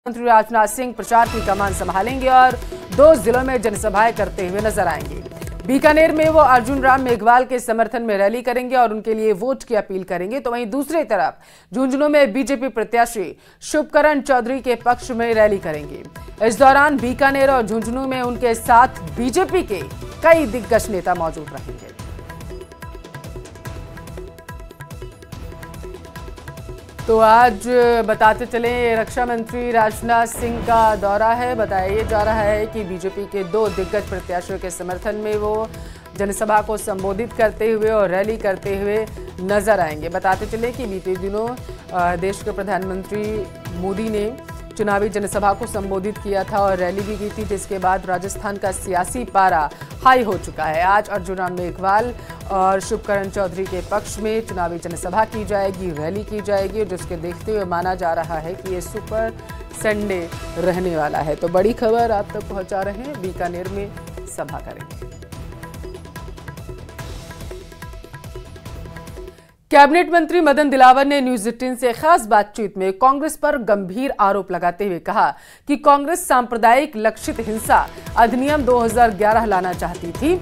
मंत्री राजनाथ सिंह प्रचार की कमान संभालेंगे और 2 जिलों में जनसभाएं करते हुए नजर आएंगे। बीकानेर में वो अर्जुन राम मेघवाल के समर्थन में रैली करेंगे और उनके लिए वोट की अपील करेंगे, तो वहीं दूसरी तरफ झुंझुनू में बीजेपी प्रत्याशी शुभकरण चौधरी के पक्ष में रैली करेंगे। इस दौरान बीकानेर और झुंझुनू में उनके साथ बीजेपी के कई दिग्गज नेता मौजूद रहेंगे। तो आज बताते चले, रक्षा मंत्री राजनाथ सिंह का दौरा है। बताया जा रहा है कि बीजेपी के 2 दिग्गज प्रत्याशियों के समर्थन में वो जनसभा को संबोधित करते हुए और रैली करते हुए नजर आएंगे। बताते चले कि बीते दिनों देश के प्रधानमंत्री मोदी ने चुनावी जनसभा को संबोधित किया था और रैली भी की थी, जिसके बाद राजस्थान का सियासी पारा हाई हो चुका है। आज अर्जुन राम मेघवाल और शुभकरण चौधरी के पक्ष में चुनावी जनसभा की जाएगी, रैली की जाएगी, जिसके देखते हुए माना जा रहा है कि ये सुपर संडे रहने वाला है। तो बड़ी खबर आप तक पहुंचा रहे हैं, बीकानेर में सभा करेंगे। कैबिनेट मंत्री मदन दिलावर ने न्यूज 18 से खास बातचीत में कांग्रेस पर गंभीर आरोप लगाते हुए कहा कि कांग्रेस सांप्रदायिक लक्षित हिंसा अधिनियम 2011 लाना चाहती थी।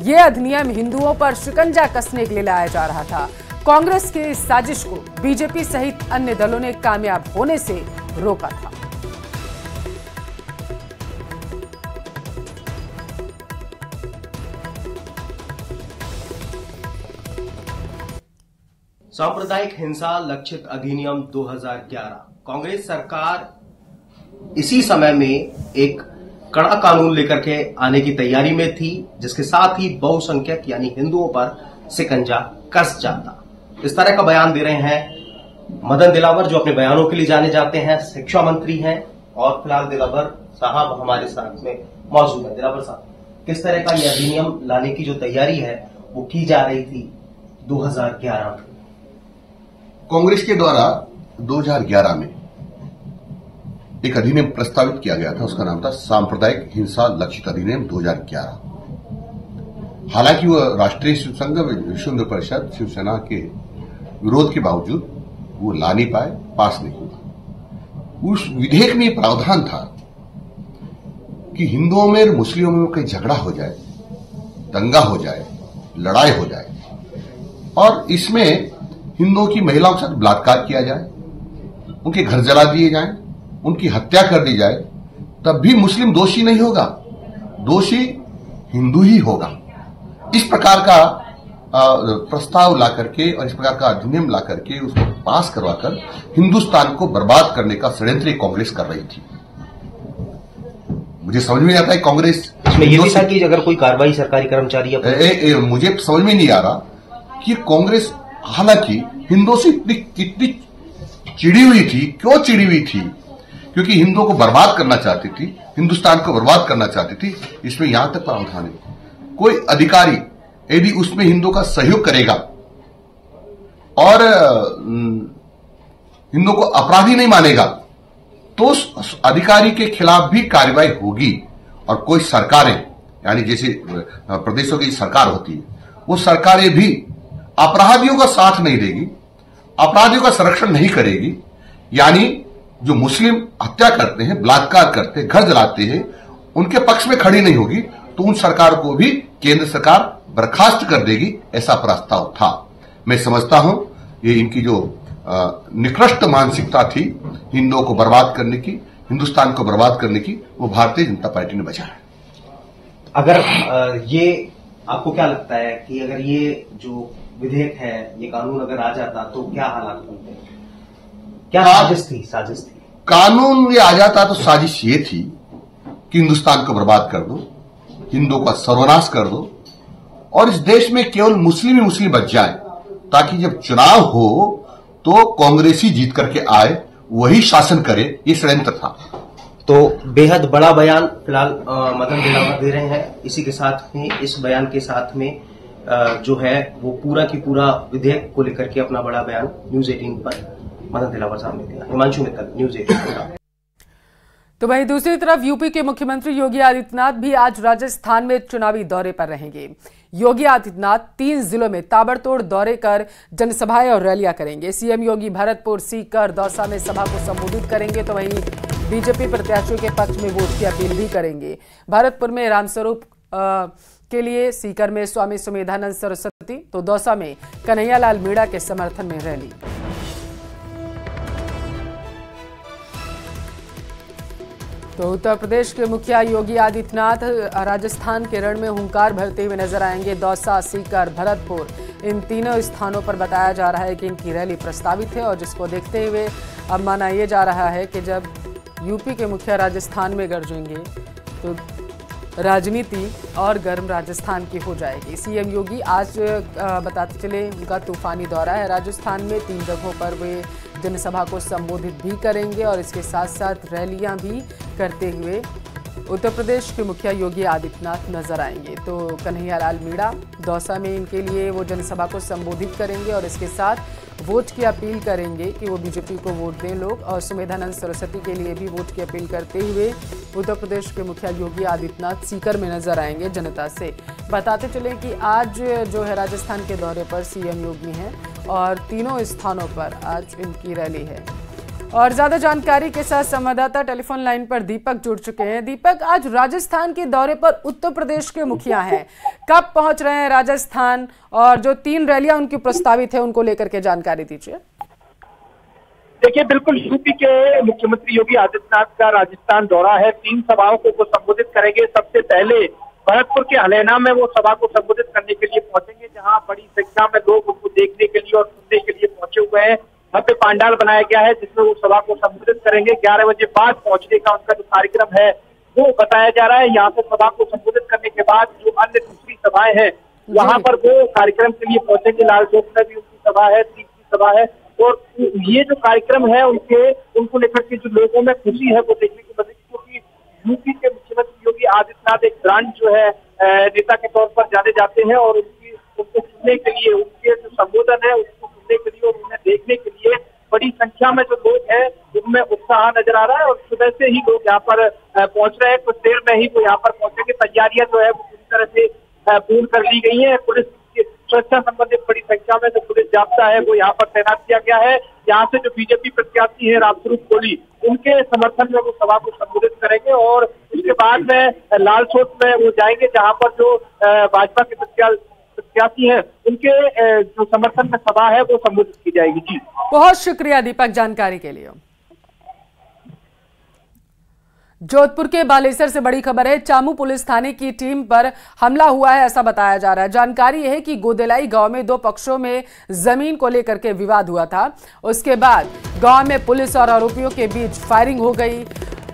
ये अधिनियम हिंदुओं पर शिकंजा कसने के लिए लाया जा रहा था। कांग्रेस की इस साजिश को बीजेपी सहित अन्य दलों ने कामयाब होने से रोका था। सांप्रदायिक हिंसा लक्षित अधिनियम 2011 कांग्रेस सरकार इसी समय में एक कड़ा कानून लेकर के आने की तैयारी में थी, जिसके साथ ही बहुसंख्यक यानी हिंदुओं पर शिकंजा कस जाता। इस तरह का बयान दे रहे हैं मदन दिलावर, जो अपने बयानों के लिए जाने जाते हैं, शिक्षा मंत्री हैं और फिलहाल दिलावर साहब हमारे साथ में मौजूद है। दिलावर साहब, किस तरह का यह अधिनियम लाने की जो तैयारी है वो की जा रही थी 2011 में? कांग्रेस के द्वारा 2011 में एक अधिनियम प्रस्तावित किया गया था, उसका नाम था सांप्रदायिक हिंसा लक्षित अधिनियम 2011। हालांकि वह राष्ट्रीय शिव संघ विश्व हिंदू परिषद शिवसेना के विरोध के बावजूद वो ला नहीं पाए, पास नहीं हुआ। उस विधेयक में प्रावधान था कि हिंदुओं में और मुस्लिमों में कहीं झगड़ा हो जाए, दंगा हो जाए, लड़ाई हो जाए और इसमें हिंदुओं की महिलाओं के साथ बलात्कार किया जाए, उनके घर जला दिए जाएं, उनकी हत्या कर दी जाए, तब भी मुस्लिम दोषी नहीं होगा, दोषी हिंदू ही होगा। इस प्रकार का प्रस्ताव ला करके और इस प्रकार का अधिनियम ला करके उसको पास करवाकर हिंदुस्तान को बर्बाद करने का षड्यंत्र कांग्रेस कर रही थी। मुझे समझ में नहीं आता है कांग्रेस इसमें ये भी था कि अगर कोई कार्रवाई सरकारी कर्मचारी मुझे समझ में नहीं आ रहा कि कांग्रेस हालांकि हिंदुओं से कितनी चिड़ी हुई थी। क्यों चिड़ी हुई थी? क्योंकि हिंदुओं को बर्बाद करना चाहती थी, हिंदुस्तान को बर्बाद करना चाहती थी। इसमें यहां तक प्रावधान है, कोई अधिकारी यदि उसमें हिंदुओं का सहयोग करेगा और हिंदुओं को अपराधी नहीं मानेगा तो उस अधिकारी के खिलाफ भी कार्रवाई होगी। और कोई सरकारें, यानी जैसे प्रदेशों की सरकार होती है, वो सरकारें भी अपराधियों का साथ नहीं देगी, अपराधियों का संरक्षण नहीं करेगी। यानी जो मुस्लिम हत्या करते हैं, बलात्कार करते हैं, घर जलाते हैं, उनके पक्ष में खड़ी नहीं होगी तो उन सरकार को भी केंद्र सरकार बर्खास्त कर देगी, ऐसा प्रस्ताव था। मैं समझता हूं ये इनकी जो निकृष्ट मानसिकता थी हिंदुओं को बर्बाद करने की, हिंदुस्तान को बर्बाद करने की, वो भारतीय जनता पार्टी ने बचाया। अगर ये आपको क्या लगता है कि अगर ये जो विधेयक है, ये कानून अगर आ जाता तो क्या हालात बनते? क्या साजिश थी? कानून ये आ जाता तो साजिश ये थी कि हिंदुस्तान को बर्बाद कर दो, हिंदुओं का सर्वनाश कर दो और इस देश में केवल मुस्लिम ही मुस्लिम बच जाए, ताकि जब चुनाव हो तो कांग्रेसी जीत करके आए, वही शासन करे। ये षड्यंत्र था। तो बेहद बड़ा बयान फिलहाल मदन दिलावर दे रहे हैं। इसी के साथ में, इस बयान के साथ में जो है वो पूरा की पूरा विधेयक को लेकर के अपना बड़ा बयान न्यूज 18 पर मदन दिलावर साहब ने दिया। हिमांशु मित्तल, न्यूज 18। तो वहीं दूसरी तरफ यूपी के मुख्यमंत्री योगी आदित्यनाथ भी आज राजस्थान में चुनावी दौरे पर रहेंगे। योगी आदित्यनाथ 3 जिलों में ताबड़तोड़ दौरे कर जनसभाएं और रैलियां करेंगे। सीएम योगी भरतपुर, सीकर, दौसा में सभा को संबोधित करेंगे, तो वहीं बीजेपी प्रत्याशियों के पक्ष में वोट की अपील भी करेंगे। भरतपुर में रामस्वरूप के लिए, सीकर में स्वामी सुमेधानंद सरस्वती, तो दौसा में कन्हैयालाल मीणा के समर्थन में रैली। तो उत्तर प्रदेश के मुखिया योगी आदित्यनाथ राजस्थान के रण में हुंकार भरते हुए नजर आएंगे। दौसा, सीकर, भरतपुर, इन तीनों स्थानों पर बताया जा रहा है कि इनकी रैली प्रस्तावित है और जिसको देखते हुए अब माना यह जा रहा है कि जब यूपी के मुखिया राजस्थान में गरजेंगे तो राजनीति और गर्म राजस्थान की हो जाएगी। सीएम योगी आज बताते चले उनका तूफानी दौरा है। राजस्थान में 3 जगहों पर वे जनसभा को संबोधित भी करेंगे और इसके साथ साथ रैलियां भी करते हुए उत्तर प्रदेश के मुखिया योगी आदित्यनाथ नजर आएंगे। तो कन्हैयालाल मीणा दौसा में इनके लिए वो जनसभा को संबोधित करेंगे और इसके साथ वोट की अपील करेंगे कि वो बीजेपी को वोट दें लोग, और सुमेधानंद सरस्वती के लिए भी वोट की अपील करते हुए उत्तर प्रदेश के मुखिया योगी आदित्यनाथ सीकर में नजर आएंगे जनता से। बताते चले कि आज जो है राजस्थान के दौरे पर सीएम योगी हैं और तीनों स्थानों पर आज इनकी रैली है। और ज्यादा जानकारी के साथ संवाददाता टेलीफोन लाइन पर दीपक जुड़ चुके हैं। दीपक, आज राजस्थान के दौरे पर उत्तर प्रदेश के मुखिया हैं, कब पहुंच रहे हैं राजस्थान, और जो 3 रैलियां उनकी प्रस्तावित है उनको लेकर के जानकारी दीजिए। देखिए, बिल्कुल यूपी के मुख्यमंत्री योगी आदित्यनाथ का राजस्थान दौरा है। 3 सभाओं को वो संबोधित करेंगे। सबसे पहले भरतपुर के हलैना में वो सभा को संबोधित करने के लिए पहुंचेंगे, जहां बड़ी संख्या में लोग उनको देखने के लिए और सुनने के लिए पहुंचे हुए हैं। भव्य पंडाल बनाया गया है जिसमें वो सभा को संबोधित करेंगे। 11 बजे बाद पहुंचने का उनका जो कार्यक्रम है वो बताया जा रहा है। यहाँ से सभा को संबोधित करने के बाद जो अन्य दूसरी सभाएं हैं वहां पर वो कार्यक्रम के लिए पहुंचेंगे। लाल चौक में भी उनकी सभा है, तीसरी सभा है, और ये जो कार्यक्रम है उनको लेकर के जो लोगों में खुशी है वो देखने को मिलेगी, क्योंकि यूपी के मुख्यमंत्री योगी आदित्यनाथ एक ब्रांड जो है नेता के तौर पर जाने जाते हैं, और उनको सुनने के लिए, उनके जो संबोधन है उसको सुनने के लिए और उन्हें देखने के लिए बड़ी संख्या में जो लोग हैं उनमें उत्साह नजर आ रहा है। और सुबह से ही लोग यहाँ पर पहुंच रहे हैं। कुछ देर में ही वो यहाँ पर पहुंचेंगे। तैयारियां जो है वो पूरी तरह से पूर्ण कर ली गई है। पुलिस की सुरक्षा संबंधित बड़ी संख्या में जो पुलिस जाब्ता है वो यहाँ पर तैनात किया गया है। यहाँ से जो बीजेपी प्रत्याशी है रामस्वरूप कोली, उनके समर्थन में वो सभा को संबोधित करेंगे और उसके बाद में लाल चौक में वो जाएंगे, जहाँ पर जो भाजपा के प्रत्याशी हैं उनके जो समर्थन में सभा है वो संबोधित की जाएगी। जी, बहुत शुक्रिया दीपक जानकारी के लिए। जोधपुर के बालेसर से बड़ी खबर है। चामू पुलिस थाने की टीम पर हमला हुआ है, ऐसा बताया जा रहा है। जानकारी है कि गोदेलाई गांव में 2 पक्षों में जमीन को लेकर के विवाद हुआ था। उसके बाद गांव में पुलिस और आरोपियों के बीच फायरिंग हो गई।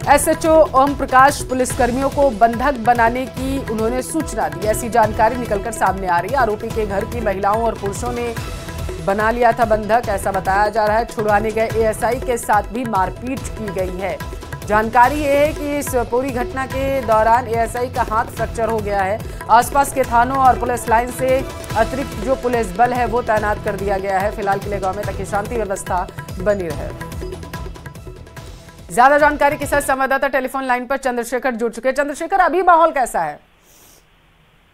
एसएचओ ओम प्रकाश पुलिसकर्मियों को बंधक बनाने की उन्होंने सूचना दी, ऐसी जानकारी निकलकर सामने आ रही है। आरोपी के घर की महिलाओं और पुरुषों ने बना लिया था बंधक, ऐसा बताया जा रहा है। छुड़वाने गए एएसआई के साथ भी मारपीट की गई है। जानकारी ये है कि इस पूरी घटना के दौरान एएसआई का हाथ फ्रैक्चर हो गया है। आसपास के थानों और पुलिस लाइन से अतिरिक्त जो पुलिस बल है वो तैनात कर दिया गया है फिलहाल के लिए गांव में, ताकि शांति व्यवस्था बनी रहे। ज्यादा जानकारी के साथ संवाददाता टेलीफोन लाइन पर चंद्रशेखर जुड़ चुके हैं। चंद्रशेखर, अभी माहौल कैसा है?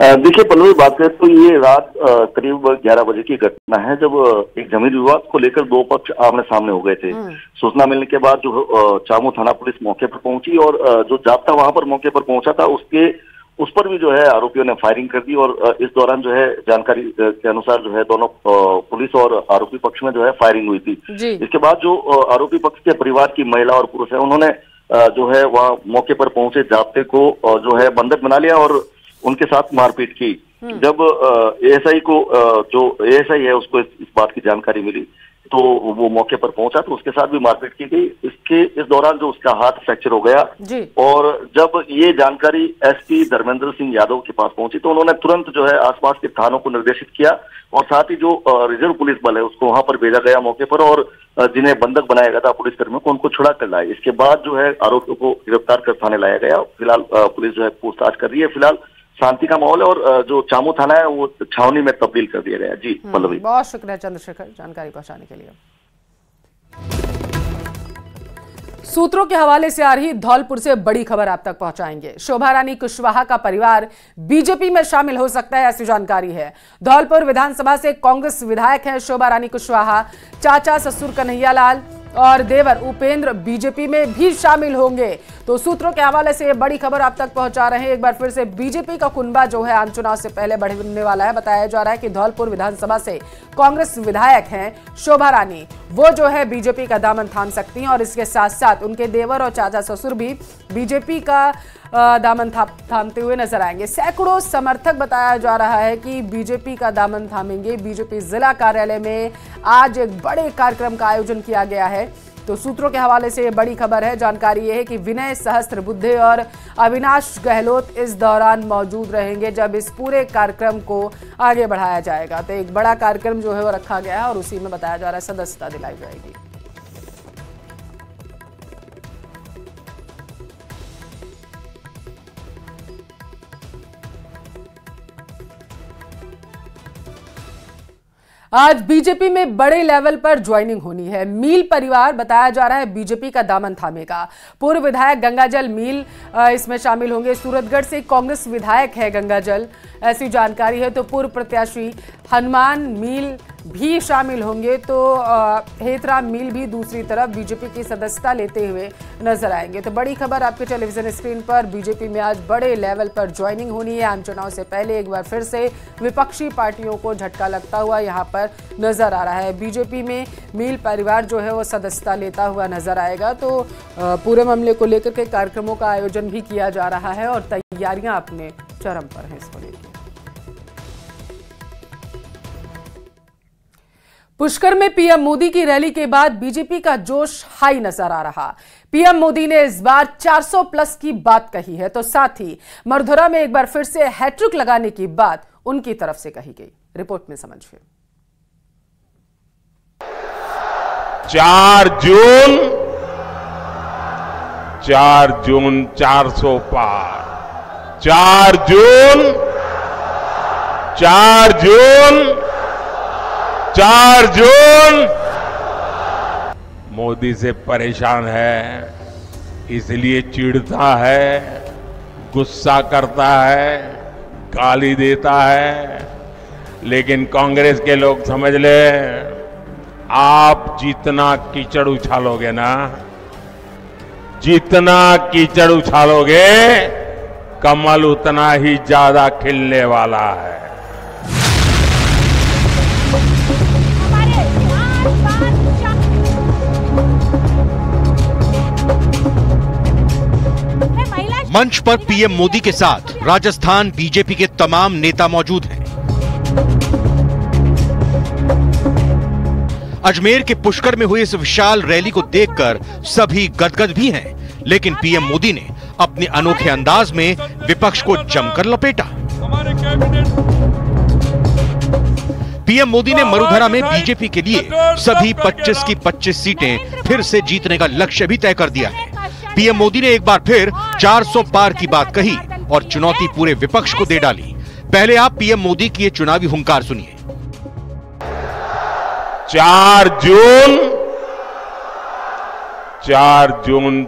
देखिए पल्लवी, बात करें तो ये रात करीब 11 बजे की घटना है, जब एक जमीन विवाद को लेकर 2 पक्ष आमने सामने हो गए थे। सूचना मिलने के बाद जो चामू थाना पुलिस मौके पर पहुंची और जो जाब्ता वहां पर मौके पर पहुंचा था उस पर भी जो है आरोपियों ने फायरिंग कर दी। और इस दौरान जो है जानकारी के अनुसार जो है दोनों पुलिस और आरोपी पक्ष में जो है फायरिंग हुई थी। इसके बाद जो आरोपी पक्ष के परिवार की महिला और पुरुष है उन्होंने जो है वहाँ मौके पर पहुंचे जाब्ते को जो है बंधक बना लिया और उनके साथ मारपीट की। जब एएसआई को जो एएसआई है उसको इस बात की जानकारी मिली तो वो मौके पर पहुंचा तो उसके साथ भी मारपीट की गई। इस दौरान जो उसका हाथ फ्रैक्चर हो गया और जब ये जानकारी एसपी धर्मेंद्र सिंह यादव के पास पहुंची तो उन्होंने तुरंत जो है आसपास के थानों को निर्देशित किया और साथ ही जो रिजर्व पुलिस बल है उसको वहां पर भेजा गया मौके पर और जिन्हें बंधक बनाया गया था पुलिसकर्मियों को उनको छुड़ा कर लाए। इसके बाद जो है आरोपियों को गिरफ्तार कर थाने लाया गया। फिलहाल पुलिस जो है पूछताछ कर रही है। फिलहाल शांति का माहौल है और जो चामू थाना है वो छावनी में तब्दील कर दिया गया। जी पल्लवी, बहुत शुक्रिया चंद्रशेखर जानकारी पहुंचाने के लिए। सूत्रों के हवाले से आ रही धौलपुर से बड़ी खबर आप तक पहुंचाएंगे। शोभा रानी कुशवाहा का परिवार बीजेपी में शामिल हो सकता है, ऐसी जानकारी है। धौलपुर विधानसभा से कांग्रेस विधायक हैं शोभा रानी कुशवाहा। चाचा ससुर कन्हैयालाल और देवर उपेंद्र बीजेपी में भी शामिल होंगे। तो सूत्रों के हवाले से ये बड़ी खबर आप तक पहुंचा रहे हैं। एक बार फिर से बीजेपी का कुनबा जो है आम चुनाव से पहले बढ़ने वाला है। बताया जा रहा है कि धौलपुर विधानसभा से कांग्रेस विधायक हैं शोभा रानी, वो जो है बीजेपी का दामन थाम सकती हैं और इसके साथ साथ उनके देवर और चाचा ससुर भी बीजेपी का दामन थामते हुए नजर आएंगे। सैकड़ों समर्थक बताया जा रहा है कि बीजेपी का दामन थामेंगे। बीजेपी जिला कार्यालय में आज एक बड़े कार्यक्रम का आयोजन किया गया है। तो सूत्रों के हवाले से ये बड़ी खबर है। जानकारी ये है कि विनय सहस्त्रबुद्धे और अविनाश गहलोत इस दौरान मौजूद रहेंगे जब इस पूरे कार्यक्रम को आगे बढ़ाया जाएगा। तो एक बड़ा कार्यक्रम जो है वो रखा गया है और उसी में बताया जा रहा है सदस्यता दिलाई जाएगी। आज बीजेपी में बड़े लेवल पर ज्वाइनिंग होनी है। मील परिवार बताया जा रहा है बीजेपी का दामन थामेगा। पूर्व विधायक गंगाजल मील इसमें शामिल होंगे। सूरतगढ़ से कांग्रेस विधायक है गंगाजल, ऐसी जानकारी है। तो पूर्व प्रत्याशी हनुमान मील भी शामिल होंगे। तो हेतराम मील भी दूसरी तरफ बीजेपी की सदस्यता लेते हुए नजर आएंगे। तो बड़ी खबर आपके टेलीविजन स्क्रीन पर। बीजेपी में आज बड़े लेवल पर ज्वाइनिंग होनी है। आम चुनाव से पहले एक बार फिर से विपक्षी पार्टियों को झटका लगता हुआ यहां पर नजर आ रहा है। बीजेपी में मील परिवार जो है वो सदस्यता लेता हुआ नजर आएगा। तो पूरे मामले को लेकर के कार्यक्रमों का आयोजन भी किया जा रहा है और तैयारियां अपने चरम पर हैं इसको लेकर। पुष्कर में पीएम मोदी की रैली के बाद बीजेपी का जोश हाई नजर आ रहा। पीएम मोदी ने इस बार 400 प्लस की बात कही है। तो साथ ही मरधुरा में एक बार फिर से हैट्रिक लगाने की बात उनकी तरफ से कही गई। रिपोर्ट में समझिए। 4 जून 400 पार। 4 जून मोदी से परेशान है, इसलिए चिढ़ता है, गुस्सा करता है, गाली देता है। लेकिन कांग्रेस के लोग समझ ले, आप जितना कीचड़ उछालोगे ना, जितना कीचड़ उछालोगे, कमल उतना ही ज्यादा खिलने वाला है। मंच पर पीएम मोदी के साथ राजस्थान बीजेपी के तमाम नेता मौजूद हैं। अजमेर के पुष्कर में हुई इस विशाल रैली को देखकर सभी गदगद भी हैं, लेकिन पीएम मोदी ने अपने अनोखे अंदाज में विपक्ष को जमकर लपेटा। पीएम मोदी ने मरुधरा में बीजेपी के लिए सभी 25 की 25 सीटें फिर से जीतने का लक्ष्य भी तय कर दिया है। पीएम मोदी ने एक बार फिर 400 पार की बात कही और चुनौती पूरे विपक्ष को दे डाली। पहले आप पीएम मोदी की ये चुनावी हुंकार सुनिए। 4 जून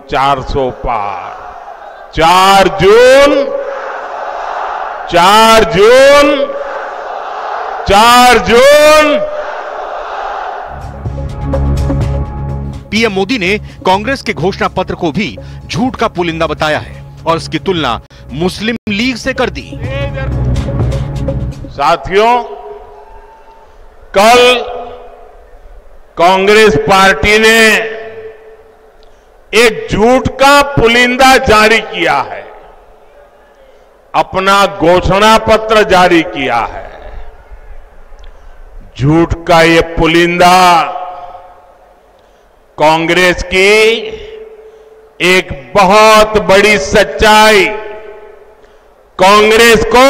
400 पार। 4 जून। पीएम मोदी ने कांग्रेस के घोषणा पत्र को भी झूठ का पुलिंदा बताया है और उसकी तुलना मुस्लिम लीग से कर दी। साथियों, कल कांग्रेस पार्टी ने एक झूठ का पुलिंदा जारी किया है, अपना घोषणा पत्र जारी किया है। झूठ का ये पुलिंदा कांग्रेस की एक बहुत बड़ी सच्चाई, कांग्रेस को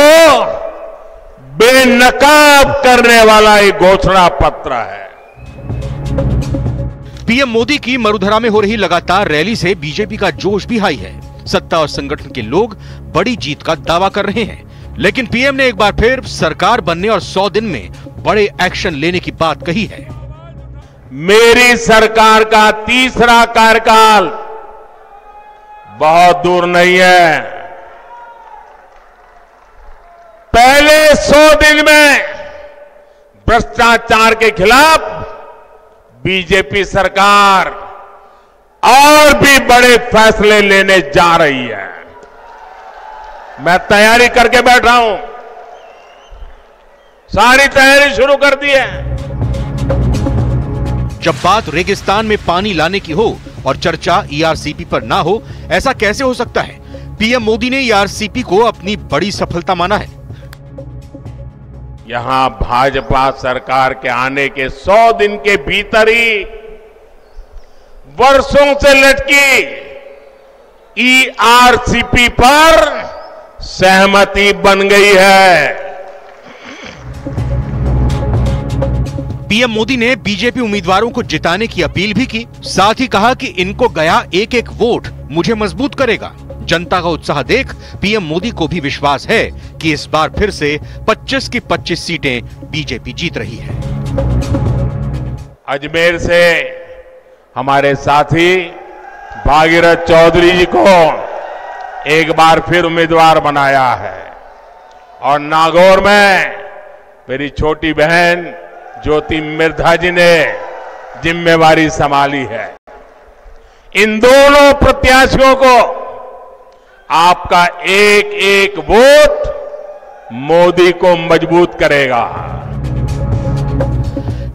बेनकाब करने वाला एक घोषणा पत्र है। पीएम मोदी की मरुधरा में हो रही लगातार रैली से बीजेपी का जोश भी हाई है। सत्ता और संगठन के लोग बड़ी जीत का दावा कर रहे हैं, लेकिन पीएम ने एक बार फिर सरकार बनने और 100 दिन में बड़े एक्शन लेने की बात कही है। मेरी सरकार का तीसरा कार्यकाल बहुत दूर नहीं है। पहले 100 दिन में भ्रष्टाचार के खिलाफ बीजेपी सरकार और भी बड़े फैसले लेने जा रही है। मैं तैयारी करके बैठा हूं, सारी तैयारी शुरू कर दी है। जब बात रेगिस्तान में पानी लाने की हो और चर्चा ईआरसीपी पर ना हो, ऐसा कैसे हो सकता है? पीएम मोदी ने ईआरसीपी को अपनी बड़ी सफलता माना है। यहां भाजपा सरकार के आने के 100 दिन के भीतर ही वर्षों से लटकी ईआरसीपी पर सहमति बन गई है। पीएम मोदी ने बीजेपी उम्मीदवारों को जिताने की अपील भी की। साथ ही कहा कि इनको गया एक एक वोट मुझे मजबूत करेगा। जनता का उत्साह देख पीएम मोदी को भी विश्वास है कि इस बार फिर से 25 की 25 सीटें बीजेपी जीत रही है। अजमेर से हमारे साथी भागीरथ चौधरी जी को एक बार फिर उम्मीदवार बनाया है और नागौर में मेरी छोटी बहन ज्योति मिर्धा जी ने जिम्मेवारी संभाली है। इन दोनों प्रत्याशियों को आपका एक एक वोट मोदी को मजबूत करेगा।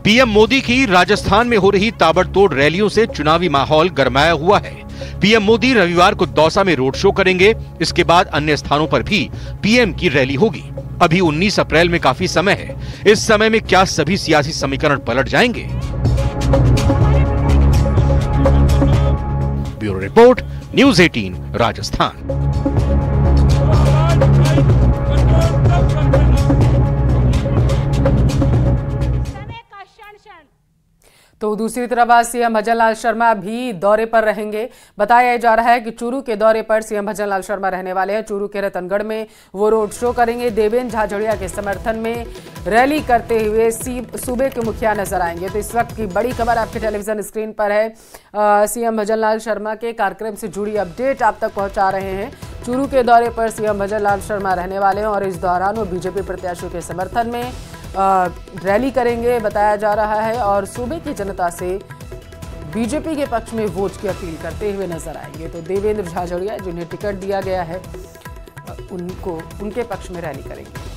पीएम मोदी की राजस्थान में हो रही ताबड़तोड़ रैलियों से चुनावी माहौल गरमाया हुआ है। पीएम मोदी रविवार को दौसा में रोड शो करेंगे। इसके बाद अन्य स्थानों पर भी पीएम की रैली होगी। अभी 19 अप्रैल में काफी समय है। इस समय में क्या सभी सियासी समीकरण पलट जाएंगे? Bureau report, news 18 Rajasthan. तो दूसरी तरफ आज सीएम भजनलाल शर्मा भी दौरे पर रहेंगे। बताया जा रहा है कि चूरू के दौरे पर सीएम भजनलाल शर्मा रहने वाले हैं। चूरू के रतनगढ़ में वो रोड शो करेंगे। देवेंद्र झाझड़िया के समर्थन में रैली करते हुए सूबे के मुखिया नजर आएंगे। तो इस वक्त की बड़ी खबर आपके टेलीविजन स्क्रीन पर है। सीएम भजनलाल शर्मा के कार्यक्रम से जुड़ी अपडेट आप तक पहुंचा रहे हैं। चूरू के दौरे पर सीएम भजनलाल शर्मा रहने वाले हैं और इस दौरान वो बीजेपी प्रत्याशियों के समर्थन में रैली करेंगे बताया जा रहा है और सूबे की जनता से बीजेपी के पक्ष में वोट की अपील करते हुए नजर आएंगे। तो देवेंद्र झाझड़िया जिन्हें टिकट दिया गया है उनके पक्ष में रैली करेंगे।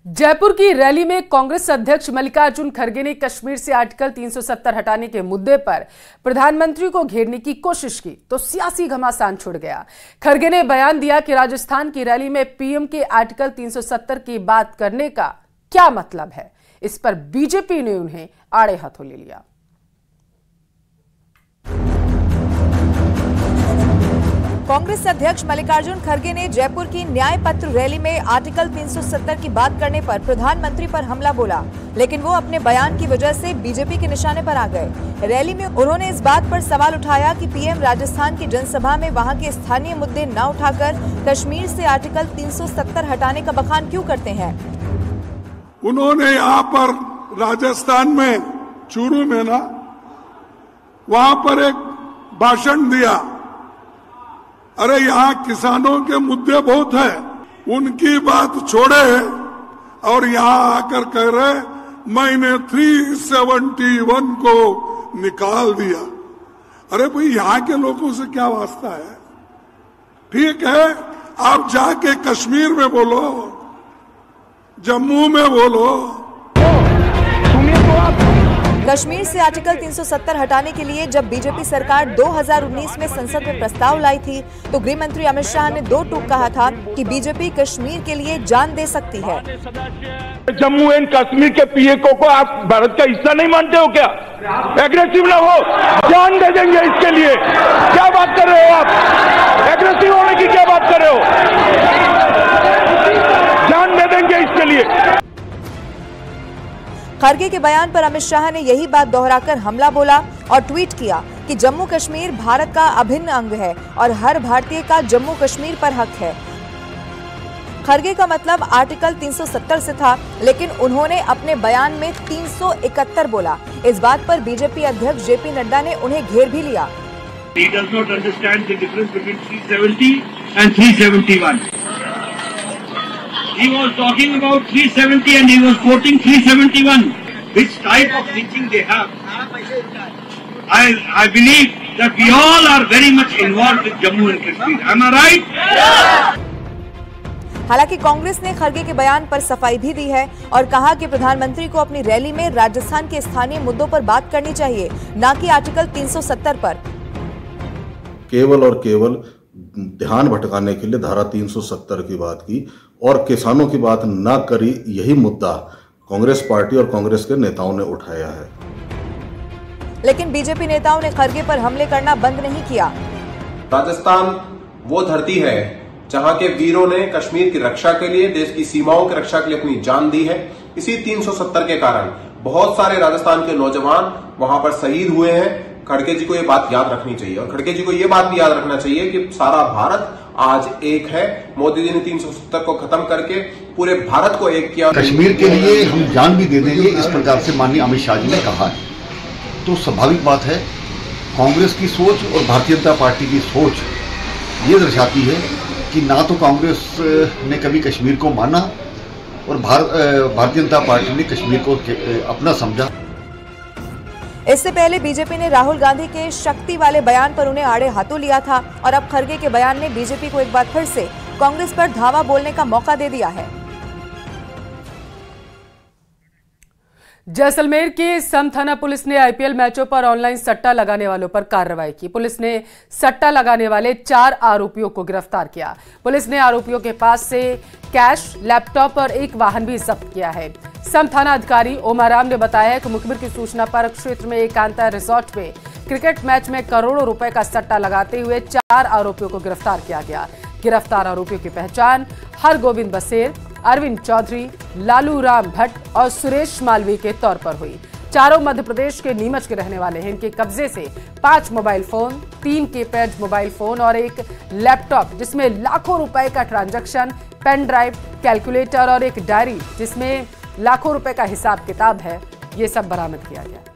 जयपुर की रैली में कांग्रेस अध्यक्ष मल्लिकार्जुन खड़गे ने कश्मीर से आर्टिकल 370 हटाने के मुद्दे पर प्रधानमंत्री को घेरने की कोशिश की तो सियासी घमासान छिड़ गया। खड़गे ने बयान दिया कि राजस्थान की रैली में पीएम के आर्टिकल 370 की बात करने का क्या मतलब है। इस पर बीजेपी ने उन्हें आड़े हाथों ले लिया। कांग्रेस अध्यक्ष मल्लिकार्जुन खड़गे ने जयपुर की न्याय पत्र रैली में आर्टिकल 370 की बात करने पर प्रधानमंत्री पर हमला बोला, लेकिन वो अपने बयान की वजह से बीजेपी के निशाने पर आ गए। रैली में उन्होंने इस बात पर सवाल उठाया कि पीएम राजस्थान की जनसभा में वहां के स्थानीय मुद्दे न उठाकर कश्मीर से आर्टिकल 370 हटाने का बखान क्यों करते हैं। उन्होंने यहाँ पर राजस्थान में चूरू में वहां पर एक भाषण दिया। अरे यहाँ किसानों के मुद्दे बहुत है, उनकी बात छोड़े और यहाँ आकर कह रहे मैंने 371 को निकाल दिया। अरे भाई यहाँ के लोगों से क्या वास्ता है। ठीक है, आप जाके कश्मीर में बोलो, जम्मू में बोलो। कश्मीर से आर्टिकल 370 हटाने के लिए जब बीजेपी सरकार 2019 में संसद में प्रस्ताव लाई थी तो गृह मंत्री अमित शाह ने 2 टूक कहा था कि बीजेपी कश्मीर के लिए जान दे सकती है। जम्मू एंड कश्मीर के पीएको को आप भारत का हिस्सा नहीं मानते हो क्या? एग्रेसिव ना हो, जान दे देंगे इसके लिए। क्या बात कर रहे हो आप? एग्रेसिव होने की क्या बात कर रहे हो? जान दे देंगे इसके लिए। खड़गे के बयान पर अमित शाह ने यही बात दोहराकर हमला बोला और ट्वीट किया कि जम्मू कश्मीर भारत का अभिन्न अंग है और हर भारतीय का जम्मू कश्मीर पर हक है। खड़गे का मतलब आर्टिकल 370 से था, लेकिन उन्होंने अपने बयान में 371 बोला। इस बात पर बीजेपी अध्यक्ष जेपी नड्डा ने उन्हें घेर भी लिया। He does not understand the difference between 370 and 371. He was talking about 370 and he was quoting 371. Which type of thinking they have? I believe that we all are very much involved with Jammu and Kashmir. Am I right? हालांकि कांग्रेस ने खरगे के बयान पर सफाई भी दी है और कहा कि प्रधानमंत्री को अपनी रैली में राजस्थान के स्थानीय मुद्दों पर बात करनी चाहिए, न कि आर्टिकल 370 पर। केवल और केवल ध्यान भटकाने के लिए धारा 370 की बात की और किसानों की बात न करी, यही मुद्दा कांग्रेस पार्टी और कांग्रेस के नेताओं ने उठाया है। लेकिन बीजेपी नेताओं ने खरगे पर हमले करना बंद नहीं किया। राजस्थान वो धरती है जहां के वीरों ने कश्मीर की रक्षा के लिए, देश की सीमाओं की रक्षा के लिए अपनी जान दी है। इसी 370 के कारण बहुत सारे राजस्थान के नौजवान वहां पर शहीद हुए हैं। खड़गे जी को ये बात याद रखनी चाहिए और खड़गे जी को ये बात भी याद रखना चाहिए कि सारा भारत आज एक है। मोदी जी ने 370 को खत्म करके पूरे भारत को एक किया। कश्मीर के लिए हम जान भी दे देंगे, इस प्रकार से माननीय अमित शाह जी ने कहा है। तो स्वाभाविक बात है, कांग्रेस की सोच और भारतीय जनता पार्टी की सोच ये दर्शाती है कि ना तो कांग्रेस ने कभी कश्मीर को माना और भारतीय जनता पार्टी ने कश्मीर को अपना समझा। इससे पहले बीजेपी ने राहुल गांधी के शक्ति वाले बयान पर उन्हें आड़े हाथों लिया था और अब खरगे के बयान ने बीजेपी को एक बार फिर से कांग्रेस पर धावा बोलने का मौका दे दिया है। जैसलमेर की सम थाना पुलिस ने आईपीएल मैचों पर ऑनलाइन सट्टा लगाने वालों पर कार्रवाई की। पुलिस ने सट्टा लगाने वाले 4 आरोपियों को गिरफ्तार किया। पुलिस ने आरोपियों के पास से कैश, लैपटॉप और एक वाहन भी जब्त किया है। सम थाना अधिकारी ओमाराम ने बताया कि मुखबिर की सूचना पर क्षेत्र में एकांता रिजॉर्ट में क्रिकेट मैच में करोड़ों रुपए का सट्टा लगाते हुए 4 आरोपियों को गिरफ्तार किया गया। गिरफ्तार आरोपियों की पहचान हरगोविंद बसेर, अरविंद चौधरी, लालू राम भट्ट और सुरेश मालवी के तौर पर हुई। चारों मध्य प्रदेश के नीमच के रहने वाले हैं। इनके कब्जे से 5 mobile phone, 3 keypad mobile phone और एक लैपटॉप जिसमें लाखों रुपए का ट्रांजैक्शन, पेन ड्राइव, कैलकुलेटर और एक डायरी जिसमें लाखों रुपए का हिसाब किताब है, ये सब बरामद किया गया।